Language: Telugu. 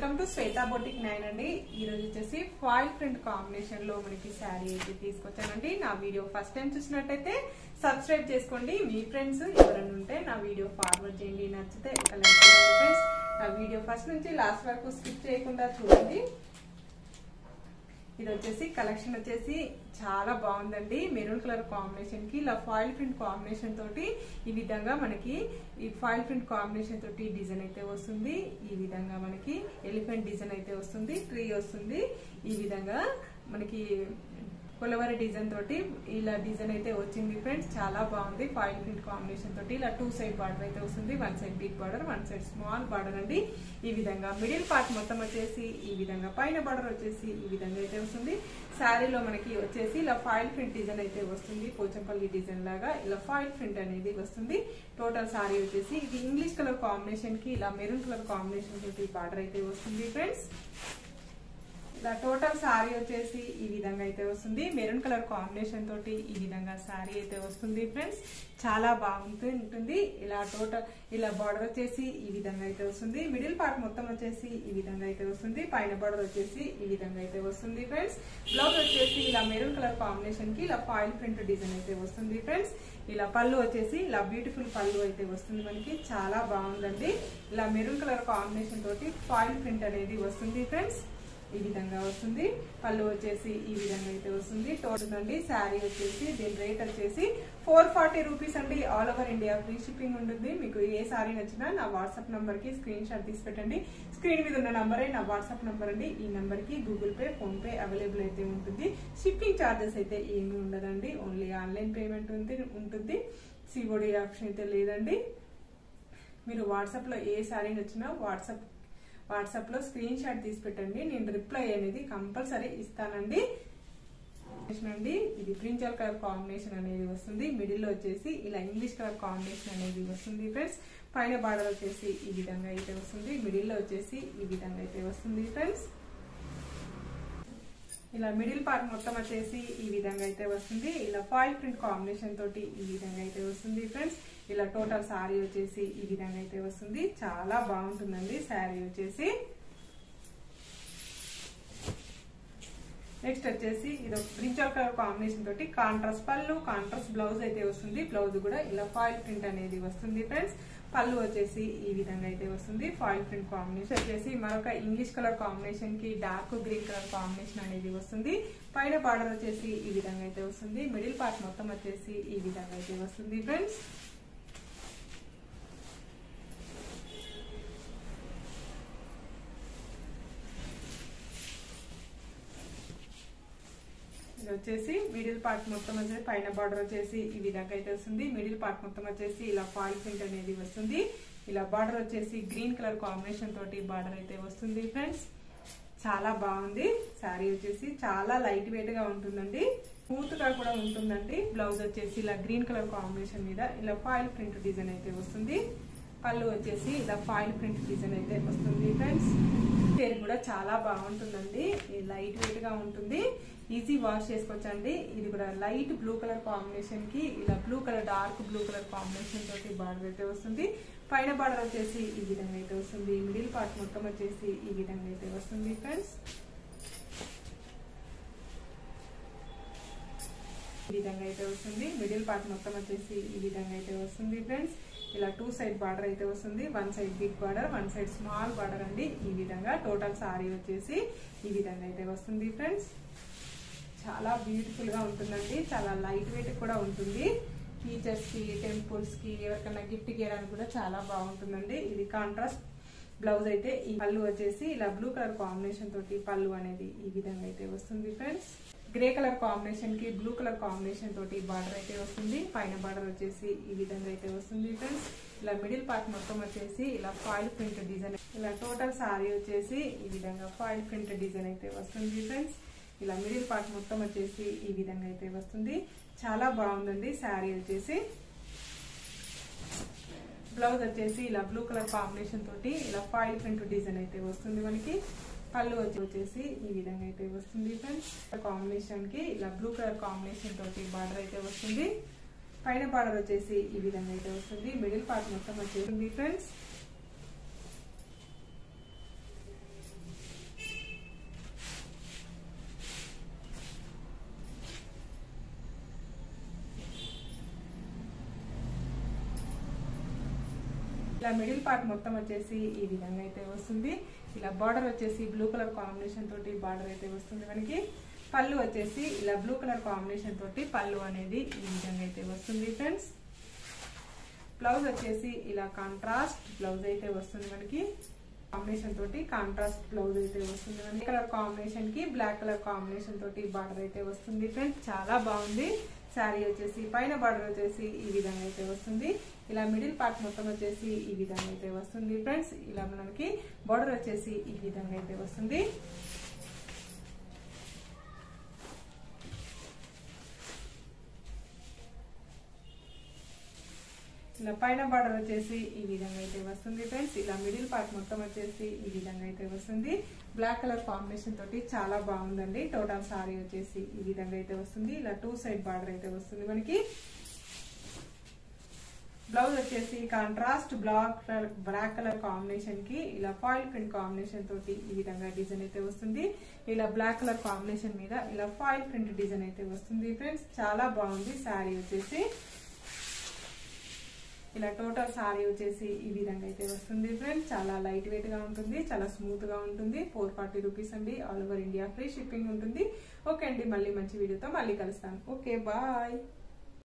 వెల్కమ్ టు శ్వేతా బొటిక్ 9 అండి. ఈ రోజు వచ్చేసి ఫాయిల్ ప్రింట్ కాంబినేషన్ లో మనకి శారీ అయితే తీసుకొచ్చానండి. నా వీడియో ఫస్ట్ టైం చూసినట్టయితే సబ్స్క్రైబ్ చేసుకోండి. మీ ఫ్రెండ్స్ ఎవరైనా ఉంటే నా వీడియో ఫార్వర్డ్ చేయండి. నచ్చితే ఒక లైక్ చేయండి ఫ్రెండ్స్. నా వీడియో ఫస్ట్ నుంచి లాస్ట్ వరకు స్కిప్ చేయకుండా చూడండి. ఇది వచ్చేసి కలెక్షన్ వచ్చేసి చాలా బాగుందండి. మెరూన్ కలర్ కాంబినేషన్ కి ఇలా ఫాయిల్ ప్రింట్ కాంబినేషన్ తోటి ఈ విధంగా మనకి ఈ ఫాయిల్ ప్రింట్ కాంబినేషన్ తోటి డిజైన్ అయితే వస్తుంది. ఈ విధంగా మనకి ఎలిఫెంట్ డిజైన్ అయితే వస్తుంది, ట్రీ వస్తుంది. ఈ విధంగా మనకి కొలవరి డిజైన్ తోటి ఇలా డిజైన్ అయితే వచ్చింది ఫ్రెండ్స్. చాలా బాగుంది. ఫాయిల్ ప్రింట్ కాంబినేషన్ తోటి ఇలా 2 సైడ్ బార్డర్ అయితే వస్తుంది. 1 side big border, 1 side small border అండి. ఈ విధంగా మిడిల్ పార్ట్ మొత్తం వచ్చేసి ఈ విధంగా, పైన బార్డర్ వచ్చేసి ఈ విధంగా అయితే వస్తుంది. శారీలో మనకి వచ్చేసి ఇలా ఫాయిల్ ప్రింట్ డిజైన్ అయితే వస్తుంది. పోచంపల్లి డిజైన్ లాగా ఇలా ఫాయిల్ ప్రింట్ అనేది వస్తుంది. టోటల్ శారీ వచ్చేసి ఇది ఇంగ్లీష్ కలర్ కాంబినేషన్ కి ఇలా మెరూన్ కలర్ కాంబినేషన్ తోటి బార్డర్ అయితే వస్తుంది ఫ్రెండ్స్. ఇలా టోటల్ శారీ వచ్చేసి ఈ విధంగా అయితే వస్తుంది. మెరూన్ కలర్ కాంబినేషన్ తోటి ఈ విధంగా శారీ అయితే వస్తుంది ఫ్రెండ్స్. చాలా బాగుంటుంది. ఇలా టోటల్ ఇలా బార్డర్ వచ్చేసి ఈ విధంగా అయితే వస్తుంది. మిడిల్ పార్ట్ మొత్తం వచ్చేసి ఈ విధంగా అయితే వస్తుంది. పైన బార్డర్ వచ్చేసి ఈ విధంగా అయితే వస్తుంది ఫ్రెండ్స్. బ్లౌజ్ వచ్చేసి ఇలా మెరూన్ కలర్ కాంబినేషన్ కి ఇలా ఫాయిల్ ప్రింట్ డిజైన్ అయితే వస్తుంది ఫ్రెండ్స్. ఇలా పళ్ళు వచ్చేసి ఇలా బ్యూటిఫుల్ పళ్ళు అయితే వస్తుంది మనకి. చాలా బాగుందండి. ఇలా మెరూన్ కలర్ కాంబినేషన్ తోటి ఫాయిల్ ప్రింట్ అనేది వస్తుంది ఫ్రెండ్స్. ఈ విధంగా వస్తుంది. పళ్ళు వచ్చేసి ఈ విధంగా అయితే వస్తుంది. టోటల్ అండి శారీ వచ్చేసి దీని రేట్ వచ్చేసి 440 రూపీస్ అండి. All over India free shipping ఉంటుంది. మీకు ఏ శారీ నచ్చినా నా వాట్సాప్ నంబర్ కి స్క్రీన్ షాట్ తీసి పెట్టండి. స్క్రీన్ మీద ఉన్న నంబరే నా వాట్సాప్ నంబర్ అండి. ఈ నంబర్ కి Google pay, phone pay available అయితే ఉంటుంది. షిప్పింగ్ ఛార్జెస్ అయితే ఏమీ ఉండదండి. ఓన్లీ ఆన్లైన్ పేమెంట్ ఉంటుంది. సిఓడి ఆప్షన్ అయితే లేదండి. మీరు వాట్సాప్ లో ఏ శారీ నచ్చినా వాట్సాప్ లో స్క్రీన్ షాట్ తీసి పెట్టండి. నేను రిప్లై అనేది కంపల్సరీ ఇస్తానండి. ఇది బ్రింజల్ కలర్ కాంబినేషన్ అనేది వస్తుంది. మిడిల్ లో వచ్చేసి ఇలా ఇంగ్లీష్ కలర్ కాంబినేషన్ అనేది వస్తుంది ఫ్రెండ్స్. పైన బార్డర్ వచ్చేసి ఈ విధంగా అయితే వస్తుంది. మిడిల్ లో వచ్చేసి ఈ విధంగా అయితే వస్తుంది ఫ్రెండ్స్. ఇలా మిడిల్ పార్ట్ మొత్తం వచ్చేసి ఈ విధంగా అయితే వస్తుంది. ఇలా ఫాయిల్ ప్రింట్ కాంబినేషన్ తోటి ఈ విధంగా అయితే వస్తుంది ఫ్రెండ్స్. ఇలా టోటల్ శారీ వచ్చేసి ఈ విధంగా అయితే వస్తుంది. చాలా బాగుంటుందండి శారీ వచ్చేసి. నెక్స్ట్ వచ్చేసి ఇది ఒక బ్రింజల్ కలర్ కాంబినేషన్ తోటి కాంట్రాస్ట్ పళ్ళు, కాంట్రాస్ట్ బ్లౌజ్ అయితే వస్తుంది. బ్లౌజ్ కూడా ఇలా ఫాయిల్ ప్రింట్ అనేది వస్తుంది ఫ్రెండ్స్. పళ్ళు వచ్చేసి ఈ విధంగా అయితే వస్తుంది. ఫాయిల్ ప్రింట్ కాంబినేషన్ వచ్చేసి మరొక ఇంగ్లీష్ కలర్ కాంబినేషన్ కి డార్క్ గ్రీన్ కలర్ కాంబినేషన్ అనేది వస్తుంది. పైన బార్డర్ వచ్చేసి ఈ విధంగా అయితే వస్తుంది. మిడిల్ పార్ట్ మొత్తం వచ్చేసి ఈ విధంగా అయితే వస్తుంది ఫ్రెండ్స్. వచ్చేసి మిడిల్ పార్ట్ మొత్తం వచ్చేసి పైన బార్డర్ వచ్చేసి ఈ విధంగా అయితే వస్తుంది. మిడిల్ పార్ట్ మొత్తం వచ్చేసి ఇలా ఫాయిల్ ప్రింట్ అనేది వస్తుంది. ఇలా బార్డర్ వచ్చేసి గ్రీన్ కలర్ కాంబినేషన్ తోటి బార్డర్ అయితే వస్తుంది ఫ్రెండ్స్. చాలా బాగుంది శారీ వచ్చేసి. చాలా లైట్ వెయిట్ గా ఉంటుందండి. స్మూత్ గా కూడా ఉంటుందండి. బ్లౌజ్ వచ్చేసి ఇలా గ్రీన్ కలర్ కాంబినేషన్ మీద ఇలా ఫాయిల్ ప్రింట్ డిజైన్ అయితే వస్తుంది. పళ్ళు వచ్చేసి ఇలా ఫాయిల్ ప్రింట్ డిజైన్ అయితే వస్తుంది ఫ్రెండ్స్. పేరు కూడా చాలా బాగుంటుందండి. లైట్ వెయిట్ గా ఉంటుంది. ఈజీ వాష్ చేసుకోవచ్చండి. ఇది కూడా లైట్ బ్లూ కలర్ కాంబినేషన్ కి ఇలా blue colour, dark blue colour combination తోటి బార్డర్ అయితే వస్తుంది. పైన బార్డర్ వచ్చేసి ఈ విధంగా అయితే వస్తుంది. మిడిల్ పార్ట్ మొత్తం వచ్చేసి ఈ విధంగా అయితే వస్తుంది ఫ్రెండ్స్. ఈ విధంగా అయితే వస్తుంది. మిడిల్ పార్ట్ మొత్తం వచ్చేసి ఈ విధంగా అయితే వస్తుంది ఫ్రెండ్స్. ఇలా 2 సైడ్ బార్డర్ అయితే వస్తుంది. 1 side big border, 1 side small border అండి. ఈ విధంగా టోటల్ శారీ వచ్చేసి ఈ విధంగా అయితే వస్తుంది ఫ్రెండ్స్. చాలా బ్యూటిఫుల్ గా ఉంటుందండి. చాలా లైట్ వెయిట్ కూడా ఉంటుంది. టీచర్స్ కి, టెంపుల్స్ కి, ఎవరికైనా గిఫ్ట్ చేయడానికి కూడా చాలా బాగుంటుందండి. ఇది కాంట్రాస్ట్ బ్లౌజ్ అయితే. ఈ పళ్ళు వచ్చేసి ఇలా బ్లూ కలర్ కాంబినేషన్ తోటి పళ్ళు అనేది ఈ విధంగా అయితే వస్తుంది ఫ్రెండ్స్. గ్రే కలర్ కాంబినేషన్ కి బ్లూ కలర్ కాంబినేషన్ తోటి బార్డర్ అయితే వస్తుంది. పైన బార్డర్ వచ్చేసి ఈ విధంగా అయితే వస్తుంది ఫ్రెండ్స్. ఇలా మిడిల్ పార్ట్ మొత్తం వచ్చేసి ఇలా ఫాయిల్ ప్రింట్ డిజైన్. ఇలా టోటల్ శారీ వచ్చేసి ఈ విధంగా ఫాయిల్ ప్రింట్ డిజైన్ అయితే వస్తుంది ఫ్రెండ్స్. ఇలా మిడిల్ పార్ట్ మొత్తం వచ్చేసి ఈ విధంగా అయితే వస్తుంది. చాలా బాగుందండి శారీ వచ్చేసి. బ్లౌజ్ వచ్చేసి ఇలా బ్లూ కలర్ కాంబినేషన్ తోటి ఇలా ఫాయిల్ ప్రింట్ డిజైన్ అయితే వస్తుంది మనకి. పళ్ళు వచ్చేసి ఈ విధంగా అయితే వస్తుంది ఫ్రెండ్స్. కాంబినేషన్ కి ఇలా బ్లూ కలర్ కాంబినేషన్ తోటి బార్డర్ అయితే వస్తుంది. పైన బార్డర్ వచ్చేసి ఈ విధంగా అయితే వస్తుంది. మిడిల్ పార్ట్ మొత్తం వచ్చేసింది ఫ్రెండ్స్. ఇలా మిడిల్ పార్ట్ మొత్తం వచ్చేసి ఈ విధంగా అయితే వస్తుంది. ఇలా బార్డర్ వచ్చేసి బ్లూ కలర్ కాంబినేషన్ తోటి బార్డర్ అయితే వస్తుంది మనకి. పళ్ళు వచ్చేసి ఇలా బ్లూ కలర్ కాంబినేషన్ తోటి పళ్ళు అనేది ఈ విధంగా అయితే వస్తుంది ఫ్రెండ్స్. బ్లౌజ్ వచ్చేసి ఇలా కాంట్రాస్ట్ బ్లౌజ్ అయితే వస్తుంది మనకి. కాంబినేషన్ తోటి కాంట్రాస్ట్ బ్లౌజ్ అయితే వస్తుంది మనకి. కలర్ కాంబినేషన్ కి బ్లాక్ కలర్ కాంబినేషన్ తోటి బార్డర్ అయితే వస్తుంది ఫ్రెండ్స్. చాలా బాగుంది. శారీ వచ్చేసి పైన బార్డర్ వచ్చేసి ఈ విధంగా అయితే వస్తుంది. ఇలా మిడిల్ పార్ట్ మొత్తం వచ్చేసి ఈ విధంగా అయితే వస్తుంది ఫ్రెండ్స్. ఇలా మనకి బార్డర్ వచ్చేసి ఈ విధంగా అయితే వస్తుంది. ఇలా పైన బార్డర్ వచ్చేసి ఈ విధంగా అయితే వస్తుంది ఫ్రెండ్స్. ఇలా మిడిల్ పార్ట్ మొత్తం వచ్చేసి ఈ విధంగా అయితే వస్తుంది. బ్లాక్ కలర్ కాంబినేషన్ తోటి చాలా బాగుందండి. టోటల్ సారీ వచ్చేసి ఈ విధంగా అయితే వస్తుంది. ఇలా 2 సైడ్ బార్డర్ అయితే వస్తుంది మనకి. బ్లౌజ్ వచ్చేసి కాంట్రాస్ట్ బ్లాక్ కలర్ కాంబినేషన్ కి ఇలా ఫాయిల్ ప్రింట్ కాంబినేషన్ తోటి ఈ విధంగా డిజైన్ అయితే వస్తుంది. ఇలా బ్లాక్ కలర్ కాంబినేషన్ మీద ఇలా ఫాయిల్ ప్రింట్ డిజైన్ అయితే వస్తుంది ఫ్రెండ్స్. చాలా బాగుంది శారీ వచ్చేసి. ఇలా టోటల్ సారీ వచ్చేసి ఈ విధంగా అయితే వస్తుంది ఫ్రెండ్స్. చాలా లైట్ వెయిట్ గా ఉంటుంది, చాలా స్మూత్ గా ఉంటుంది. 440 రూపీస్ అండి. All over India free shipping ఉంటుంది. ఓకే అండి, మళ్ళీ మంచి వీడియోతో మళ్ళీ కలుస్తాను. Okay, bye.